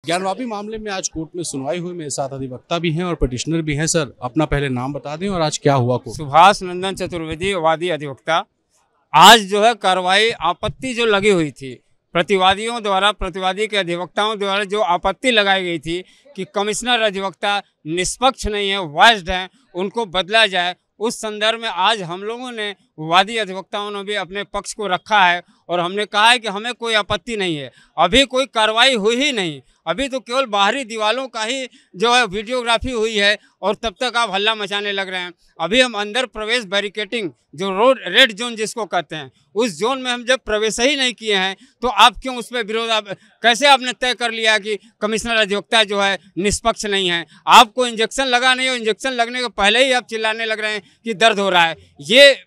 ज्ञानवापी मामले में आज कोर्ट में सुनवाई हुई। मेरे साथ अधिवक्ता भी हैं और पिटिशनर भी हैं। सर, अपना पहले नाम बता दें और आज क्या हुआ कोर्ट? सुभाष नंदन चतुर्वेदी, वादी अधिवक्ता। आज जो है कार्रवाई, आपत्ति जो लगी हुई थी प्रतिवादियों द्वारा, प्रतिवादी के अधिवक्ताओं द्वारा जो आपत्ति लगाई गई थी कि कमिश्नर अधिवक्ता निष्पक्ष नहीं है, वाइस्ड हैं, उनको बदला जाए, उस संदर्भ में आज हम लोगों ने, वादी अधिवक्ताओं ने भी अपने पक्ष को रखा है और हमने कहा है कि हमें कोई आपत्ति नहीं है। अभी कोई कार्रवाई हुई ही नहीं, अभी तो केवल बाहरी दीवारों का ही जो है वीडियोग्राफी हुई है और तब तक आप हल्ला मचाने लग रहे हैं। अभी हम अंदर प्रवेश बैरिकेटिंग, जो रोड रेड जोन जिसको कहते हैं, उस जोन में हम जब प्रवेश ही नहीं किए हैं तो आप क्यों उस पर विरोध, आप कैसे आपने तय कर लिया कि कमिश्नर अधिवक्ता जो है निष्पक्ष नहीं है? आपको इंजेक्शन लगा नहीं हो, इंजेक्शन लगने के पहले ही आप चिल्लाने लग रहे हैं कि दर्द हो रहा है। ये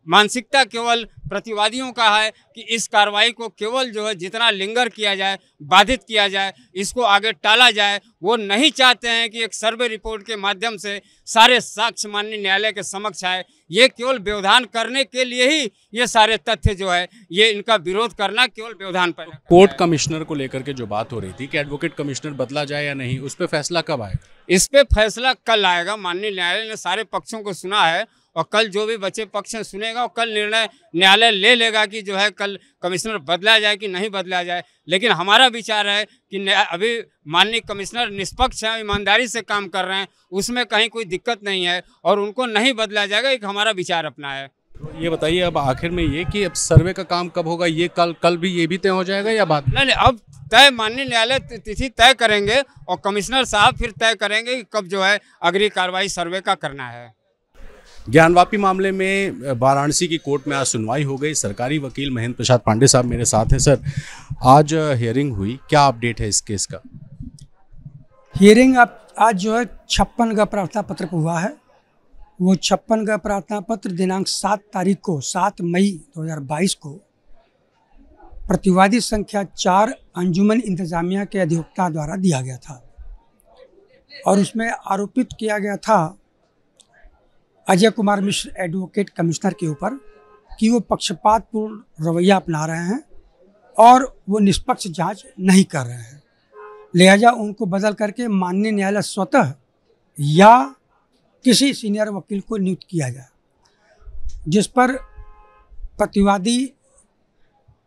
मानसिकता केवल प्रतिवादियों का है कि इस कार्रवाई को केवल जो है जितना लिंगर किया जाए, बाधित किया जाए, इसको आगे टाला जाए। वो नहीं चाहते हैं कि एक सर्वे रिपोर्ट के माध्यम से सारे साक्ष्य माननीय न्यायालय के समक्ष आए। ये केवल व्यवधान करने के लिए ही ये सारे तथ्य जो है, ये इनका विरोध करना केवल व्यवधान पर। कोर्ट कमिश्नर को लेकर के जो बात हो रही थी कि एडवोकेट कमिश्नर बदला जाए या नहीं, उस पर फैसला कब आएगा? इस पे फैसला कल आएगा। माननीय न्यायालय ने सारे पक्षों को सुना है और कल जो भी बचे पक्ष सुनेगा और कल निर्णय न्यायालय ले लेगा कि जो है कल कमिश्नर बदला जाए कि नहीं बदला जाए। लेकिन हमारा विचार है कि अभी माननीय कमिश्नर निष्पक्ष हैं, ईमानदारी से काम कर रहे हैं, उसमें कहीं कोई दिक्कत नहीं है और उनको नहीं बदला जाएगा। एक हमारा विचार अपना है। ये बताइए अब आखिर में ये कि अब सर्वे का काम कब होगा, ये कल भी ये भी तय हो जाएगा या बाद? नहीं, अब तय माननीय न्यायालय तिथि तय करेंगे और कमिश्नर साहब फिर तय करेंगे कि कब जो है अगली कार्रवाई सर्वे का करना है। ज्ञानवापी मामले में वाराणसी की कोर्ट में आज सुनवाई हो गई। सरकारी वकील महेंद्र प्रसाद पांडे साहब मेरे साथ हैं। सर, आज हियरिंग हुई, क्या अपडेट है इस केस का? हियरिंग आज जो है 56 का प्रार्थना पत्र हुआ है। वो 56 का प्रार्थना पत्र दिनांक 7 मई 2022 को प्रतिवादी संख्या 4 अंजुमन इंतजामिया के अधिवक्ता द्वारा दिया गया था और उसमें आरोपित किया गया था अजय कुमार मिश्र एडवोकेट कमिश्नर के ऊपर कि वो पक्षपातपूर्ण रवैया अपना रहे हैं और वो निष्पक्ष जांच नहीं कर रहे हैं। लिहाजा उनको बदल करके माननीय न्यायालय स्वतः या किसी सीनियर वकील को नियुक्त किया जाए, जिस पर प्रतिवादी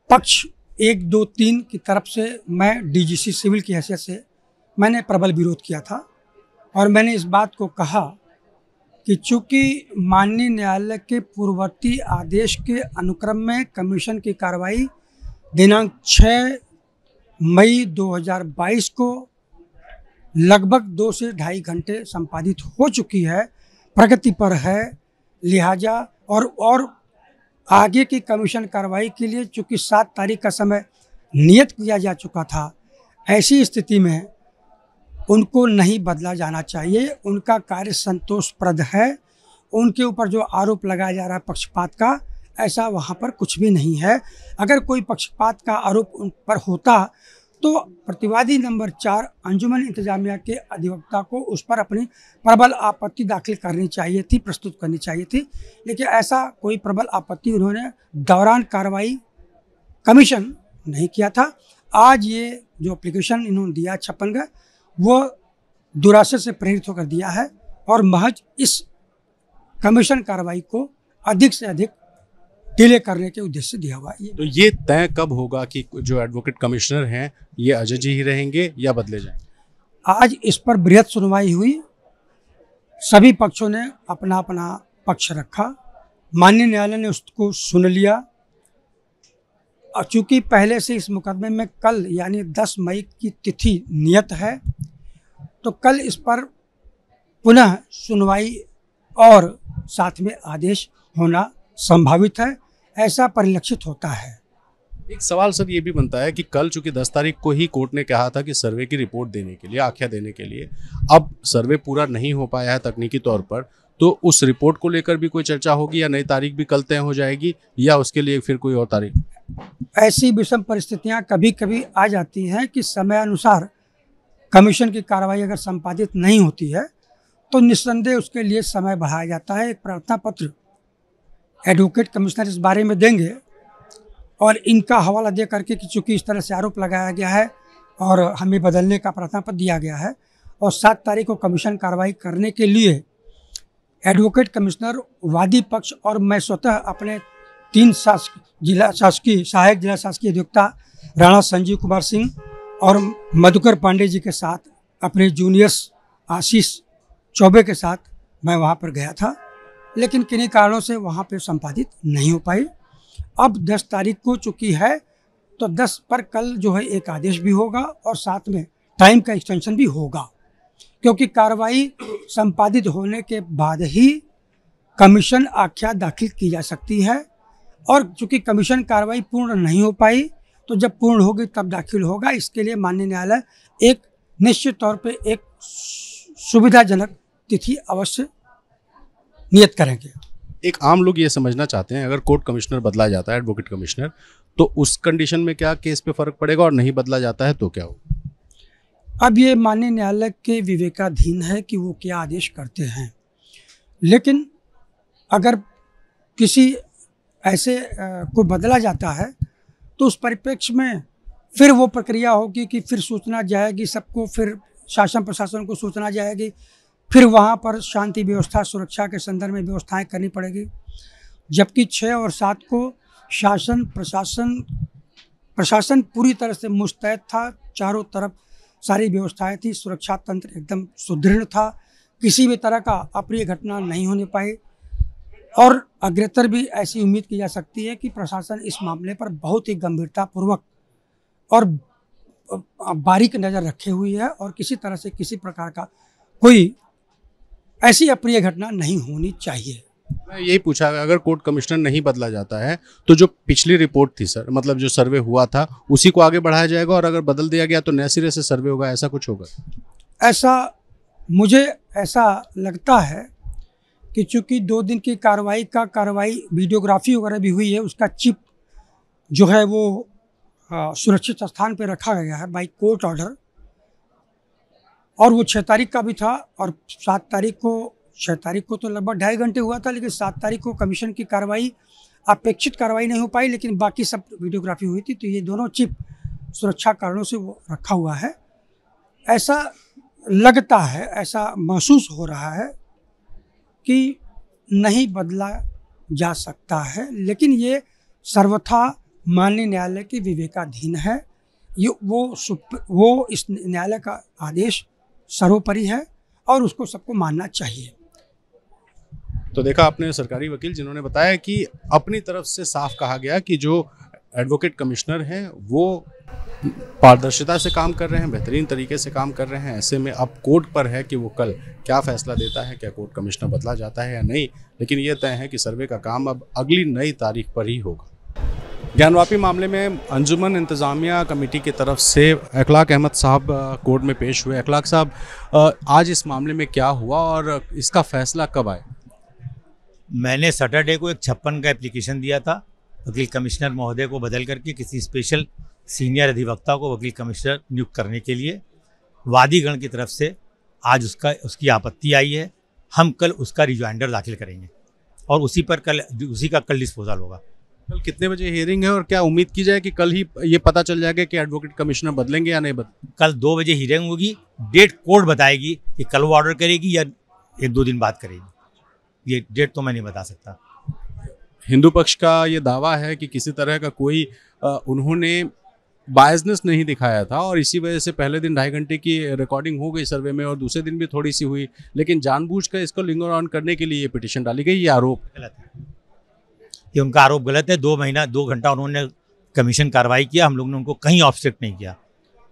पक्ष 1, 2, 3 की तरफ से मैं डीजीसी सिविल की हैसियत से मैंने प्रबल विरोध किया था और मैंने इस बात को कहा कि चूंकि माननीय न्यायालय के पूर्ववर्ती आदेश के अनुक्रम में कमीशन की कार्रवाई दिनांक 6 मई 2022 को लगभग 2 से 2.5 घंटे संपादित हो चुकी है, प्रगति पर है। लिहाजा और आगे की कमीशन कार्रवाई के लिए चूंकि 7 तारीख का समय नियत किया जा चुका था, ऐसी स्थिति में उनको नहीं बदला जाना चाहिए। उनका कार्य संतोषप्रद है। उनके ऊपर जो आरोप लगाया जा रहा है पक्षपात का, ऐसा वहाँ पर कुछ भी नहीं है। अगर कोई पक्षपात का आरोप उन पर होता तो प्रतिवादी नंबर 4 अंजुमन इंतजामिया के अधिवक्ता को उस पर अपनी प्रबल आपत्ति दाखिल करनी चाहिए थी, प्रस्तुत करनी चाहिए थी। लेकिन ऐसा कोई प्रबल आपत्ति उन्होंने दौरान कार्रवाई कमीशन नहीं किया था। आज ये जो एप्लीकेशन इन्होंने दिया 56 का, वो दुराशा से प्रेरित होकर दिया है और महज इस कमीशन कार्रवाई को अधिक से अधिक डिले करने के उद्देश्य से दिया हुआ है। तो ये तय कब होगा कि जो एडवोकेट कमिश्नर हैं ये अजय जी ही रहेंगे या बदले जाएंगे? आज इस पर बृहद सुनवाई हुई, सभी पक्षों ने अपना अपना पक्ष रखा, माननीय न्यायालय ने उसको सुन लिया। और चूँकि पहले से इस मुकदमे में कल यानी 10 मई की तिथि नियत है, तो कल इस पर पुनः सुनवाई और साथ में आदेश होना संभावित है, ऐसा परिलक्षित होता है। एक सवाल सर ये भी बनता है कि कल चूंकि 10 तारीख को ही कोर्ट ने कहा था कि सर्वे की रिपोर्ट देने के लिए, आख्या देने के लिए, अब सर्वे पूरा नहीं हो पाया है तकनीकी तौर पर, तो उस रिपोर्ट को लेकर भी कोई चर्चा होगी या नई तारीख भी कल तय हो जाएगी या उसके लिए फिर कोई और तारीख? ऐसी विषम परिस्थितियां कभी कभी आ जाती हैं कि समय अनुसार कमीशन की कार्रवाई अगर संपादित नहीं होती है तो निस्संदेह उसके लिए समय बढ़ाया जाता है। एक प्रार्थना पत्र एडवोकेट कमिश्नर इस बारे में देंगे और इनका हवाला दे करके कि चूँकि इस तरह से आरोप लगाया गया है और हमें बदलने का प्रार्थना पत्र दिया गया है। और 7 तारीख को कमीशन कार्रवाई करने के लिए एडवोकेट कमिश्नर, वादी पक्ष और मैं स्वतः अपने 3 सहायक जिला शासकीय अधिवक्ता राणा संजीव कुमार सिंह और मधुकर पांडे जी के साथ, अपने जूनियर्स आशीष चौबे के साथ मैं वहाँ पर गया था, लेकिन किन्हीं कारणों से वहाँ पे संपादित नहीं हो पाई। अब 10 तारीख को चुकी है, तो 10 पर कल जो है एक आदेश भी होगा और साथ में टाइम का एक्सटेंशन भी होगा, क्योंकि कार्रवाई संपादित होने के बाद ही कमीशन आख्या दाखिल की जा सकती है। और चूंकि कमीशन कार्रवाई पूर्ण नहीं हो पाई, तो जब पूर्ण होगी तब दाखिल होगा। इसके लिए माननीय न्यायालय एक निश्चित तौर पे एक सुविधाजनक तिथि अवश्य नियत करेंगे। एक आम लोग ये समझना चाहते हैं, अगर कोर्ट कमिश्नर बदला जाता है, एडवोकेट कमिश्नर, तो उस कंडीशन में क्या केस पे फर्क पड़ेगा, और नहीं बदला जाता है तो क्या होगा? अब ये माननीय न्यायालय के विवेकाधीन है कि वो क्या आदेश करते हैं। लेकिन अगर किसी ऐसे को बदला जाता है तो उस परिप्रेक्ष्य में फिर वो प्रक्रिया होगी कि फिर सूचना जाएगी सबको, फिर शासन प्रशासन को सूचना जाएगी, फिर वहाँ पर शांति व्यवस्था सुरक्षा के संदर्भ में व्यवस्थाएं करनी पड़ेगी। जबकि 6 और 7 को शासन प्रशासन पूरी तरह से मुस्तैद था, चारों तरफ सारी व्यवस्थाएं थी, सुरक्षा तंत्र एकदम सुदृढ़ था, किसी भी तरह का अप्रिय घटना नहीं होने पाई। और अग्रेतर भी ऐसी उम्मीद की जा सकती है कि प्रशासन इस मामले पर बहुत ही गंभीरतापूर्वक और बारीक नज़र रखे हुई है और किसी तरह से किसी प्रकार का कोई ऐसी अप्रिय घटना नहीं होनी चाहिए। मैं यही पूछा, अगर कोर्ट कमिश्नर नहीं बदला जाता है तो जो पिछली रिपोर्ट थी सर, मतलब जो सर्वे हुआ था उसी को आगे बढ़ाया जाएगा, और अगर बदल दिया गया तो नए सिरे से सर्वे होगा, ऐसा कुछ होगा? मुझे ऐसा लगता है कि चूँकि 2 दिन की कार्रवाई वीडियोग्राफी वगैरह भी हुई है, उसका चिप जो है वो सुरक्षित स्थान पर रखा गया है बाई कोर्ट ऑर्डर, और वो 6 तारीख का भी था। और 7 तारीख को 6 तारीख को तो लगभग 2.5 घंटे हुआ था, लेकिन 7 तारीख को कमीशन की कार्रवाई, अपेक्षित कार्रवाई नहीं हो पाई, लेकिन बाकी सब वीडियोग्राफी हुई थी। तो ये दोनों चिप सुरक्षा कारणों से वो रखा हुआ है। ऐसा लगता है, ऐसा महसूस हो रहा है कि नहीं बदला जा सकता है, लेकिन ये सर्वथा माननीय न्यायालय के विवेकाधीन है। ये वो इस न्यायालय का आदेश सर्वोपरि है और उसको सबको मानना चाहिए। तो देखा आपने सरकारी वकील जिन्होंने बताया कि अपनी तरफ से साफ कहा गया कि जो एडवोकेट कमिश्नर हैं वो पारदर्शिता से काम कर रहे हैं, बेहतरीन तरीके से काम कर रहे हैं। ऐसे में अब कोर्ट पर है कि वो कल क्या फैसला देता है, क्या कोर्ट कमिश्नर बदला जाता है या नहीं, लेकिन ये तय है कि सर्वे का काम अब अगली नई तारीख पर ही होगा। ज्ञानवापी मामले में अंजुमन इंतज़ामिया कमेटी की तरफ से अखलाक अहमद साहब कोर्ट में पेश हुए। अखलाक साहब, आज इस मामले में क्या हुआ और इसका फैसला कब आया? मैंने सैटरडे को एक 56 का एप्लीकेशन दिया था वकील कमिश्नर महोदय को बदल करके किसी स्पेशल सीनियर अधिवक्ता को वकील कमिश्नर नियुक्त करने के लिए। वादीगण की तरफ से आज उसकी आपत्ति आई है। हम कल उसका रिजॉइंडर दाखिल करेंगे और उसी का कल डिस्पोजल होगा। कल कितने बजे हियरिंग है और क्या उम्मीद की जाए कि कल ही ये पता चल जाएगा कि एडवोकेट कमिश्नर बदलेंगे या नहीं बदलेंगे? कल 2 बजे हियरिंग होगी। डेट कोर्ट बताएगी कि कल वो ऑर्डर करेगी या 1-2 दिन बाद करेगी। ये डेट तो मैं नहीं बता सकता। हिंदू पक्ष का ये दावा है कि किसी तरह का कोई उन्होंने बायसनेस नहीं दिखाया था और इसी वजह से पहले दिन 2.5 घंटे की रिकॉर्डिंग हो गई सर्वे में और दूसरे दिन भी थोड़ी सी हुई, लेकिन जानबूझकर इसको लिंगर ऑन करने के लिए ये पिटीशन डाली गई। ये आरोप गलत है, ये उनका आरोप गलत है। 2 घंटा उन्होंने कमीशन कार्रवाई किया, हम लोगों ने उनको कहीं ऑब्स्ट्रक्ट नहीं किया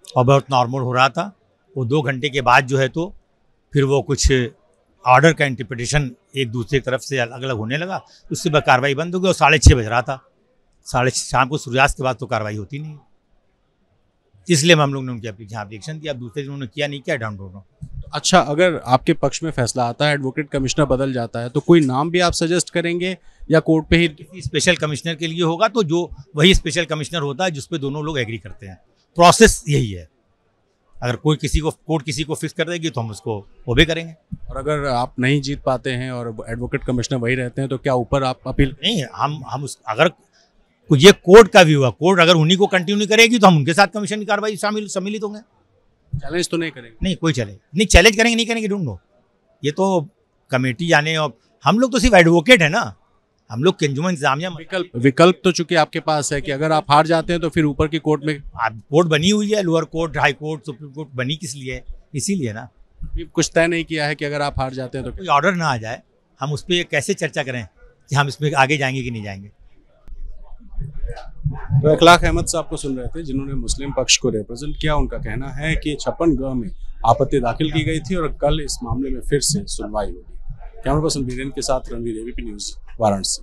और बहुत नॉर्मल हो रहा था। वो 2 घंटे के बाद जो है तो फिर वो कुछ ऑर्डर का इंटरप्रिटेशन एक दूसरे की तरफ से अलग अलग होने लगा, उसके बाद कार्रवाई बंद हो गई और 6:30 बज रहा था। 6:30 शाम को सूर्यास्त के बाद तो कार्रवाई होती नहीं, इसलिए हम लोग ने उनकी एप्लीकेशन दिया। अब दूसरे दिन उन्होंने किया नहीं किया, डाउन दोनों। अच्छा, अगर आपके पक्ष में फैसला आता है, एडवोकेट कमिश्नर बदल जाता है, तो कोई नाम भी आप सजेस्ट करेंगे या कोर्ट पे ही स्पेशल कमिश्नर के लिए होगा तो जो वही स्पेशल कमिश्नर होता है जिस पे दोनों लोग एग्री करते हैं। प्रोसेस यही है। अगर कोर्ट किसी को फिक्स कर देगी तो हम उसको ओबे करेंगे। और अगर आप नहीं जीत पाते हैं और एडवोकेट कमिश्नर वही रहते हैं तो क्या ऊपर आप अपील? नहीं, हम अगर कुछ ये कोर्ट का भी हुआ, कोर्ट अगर उन्हीं को कंटिन्यू करेगी तो हम उनके साथ कमीशन की कार्रवाई सम्मिलित होंगे। चैलेंज तो नहीं करेंगे? नहीं, कोई चैलेंज नहीं, चैलेंज करेंगे नहीं करेंगे डोंट नो, ये तो कमेटी जाने। और हम लोग तो सिर्फ एडवोकेट है ना, हम लोग अंजुमन इंतजामिया। विकल्प तो चूंकि आपके पास है कि अगर आप हार जाते हैं तो फिर ऊपर की कोर्ट में कोर्ट बनी हुई है, lower court, high court, supreme court बनी किस लिए है? इसीलिए ना। कुछ तय नहीं किया है कि अगर आप हार जाते हैं तो कोई ऑर्डर ना आ जाए, हम उस पर कैसे चर्चा करें कि हम इसमें आगे जाएंगे कि नहीं जाएंगे। तो इखलाक अहमद साहब को सुन रहे थे, जिन्होंने मुस्लिम पक्ष को रिप्रेजेंट किया। उनका कहना है कि 56 में आपत्ति दाखिल की गई थी और कल इस मामले में फिर से सुनवाई होगी। कैमरा पर्सन वीरेंद्र के साथ रणवीर, एबीपी न्यूज़, वाराणसी।